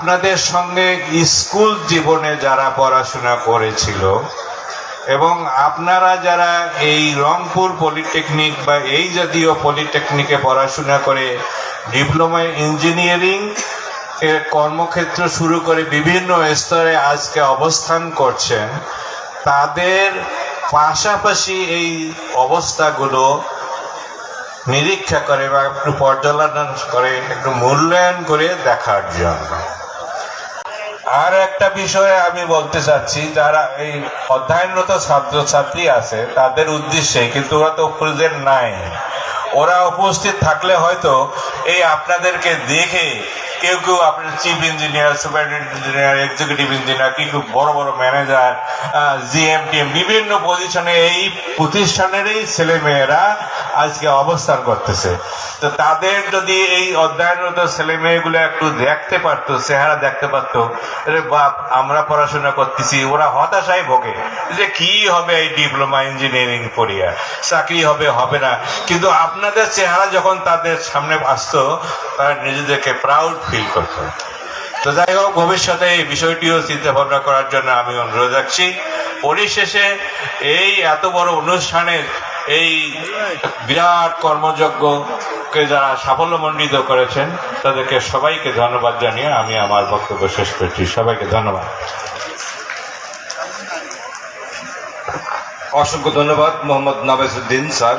আপনাদের সঙ্গে স্কুল জীবনে যারা পড়াশোনা করেছিল এবং আপনারা যারা এই রংপুর পলিটেকনিক বা এই জাতীয় পলিটেকনিকে পড়াশোনা করে ডিপ্লোমা ইঞ্জিনিয়ারিং এর কর্মক্ষেত্র শুরু করে বিভিন্ন স্তরে আজকে অবস্থান করছেন, তাদের পাশাপাশি এই অবস্থাগুলো নিরীক্ষা করে বা একটু পর্যালোচনা করে, একটু মূল্যায়ন করে দেখার জন্য। আর একটা বিষয়ে আমি বলতে চাচ্ছি, যারা এই অধ্যয়নরত ছাত্রছাত্রী আছে তাদের উদ্দেশ্যে, কিন্তু ওরা তো প্রেজেন্ট নাই, ওরা উপস্থিত থাকলে হয়তো এই আপনাদেরকে দেখে কেউ কেউ আপনার chief engineer, superintendent engineer, executive engineer, কিন্তু বড় বড় ম্যানেজার, জিএমটিএম বিভিন্ন পজিশনে এই প্রতিষ্ঠানেরই ছেলেমেয়েরা আজকে অবস্থান করতেছে। তো তাদের যদি এই অধ্যয়নরত ছেলেমেয়েগুলো একটু দেখতে পারতো, চেহারা দেখতে পারতো, বাপ আমরা পড়াশোনা করতেছি, ওরা হতাশায় ভোগে যে কি হবে এই ডিপ্লোমা ইঞ্জিনিয়ারিং পড়িয়া, চাকরি হবে হবে না। কিন্তু আপনাদের চেহারা যখন তাদের সামনে আসতো, তারা নিজেদেরকে প্রাউড ফিল করত। তো যাই হোক, ভবিষ্যতে এই বিষয়টিও চিন্তা ভাবনা করার জন্য আমি অনুরোধ রাখছি। পরিশেষে এই এত বড় অনুষ্ঠানের এই বিরাট কর্মযজ্ঞকে যারা সাফল্যমণ্ডিত করেছেন তাদেরকে সবাইকে ধন্যবাদ জানিয়ে আমি আমার বক্তব্য শেষ করছি। সবাইকে ধন্যবাদ। অসংখ্য ধন্যবাদ মোহাম্মদ নাবেসুদ্দিন স্যার।